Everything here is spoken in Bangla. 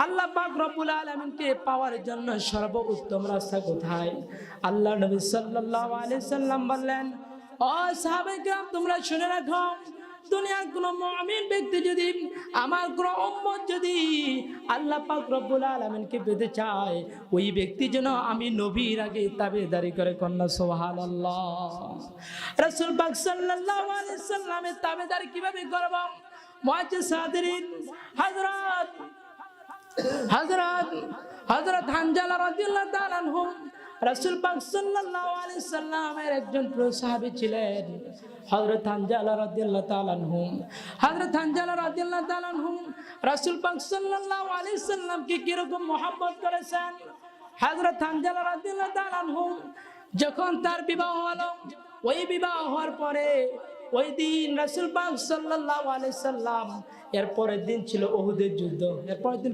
আল্লাহ পাক রব্বুল আলামিনকে পাওয়ার জন্য সর্বোত্তম রাস্তা কোথায়? আল্লাহ নবী সাল্লাল্লাহু আলাইহি সাল্লাম বললেন, ও সাহাবায়ে কিরাম তোমরা শুনে রাখো, দুনিয়ার কোন মুমিন ব্যক্তি যদি, আমার কোন উম্মত যদি আল্লাহ পাক রব্বুল আলামিনকে পেতে চায়, ওই ব্যক্তি যেন আমি নবীর আগে তাবেদারি করে। কন্যা সুবহানাল্লাহ। রাসূল পাক সাল্লাল্লাহু আলাইহি সাল্লামের তাবেদারি কিভাবে করব? মুআজ্জিজ সাদিরিন, হযরত হানজালা রাদিয়াল্লাহু তাআলা আনহু রাসূল পাক সাল্লাল্লাহু আলাইহি সাল্লামের একজন প্রিয় সাহাবী ছিলেন। হযরত হানজালা রাদিয়াল্লাহু তাআলা আনহু রাসূল পাক সাল্লাল্লাহু আলাইহি সাল্লামকে কি রকম মহব্বত করেছেন। হযরত হানজালা রাদিয়াল্লাহু তাআলা আনহু যখন তার বিবাহ হলো, ওই বিবাহ হওয়ার পরে ওই দিন রাসূল পাক সাল্লাল্লাহু আলাইহি সাল্লাম, এর পরের দিন ছিল উহুদের যুদ্ধ, এর পরের দিন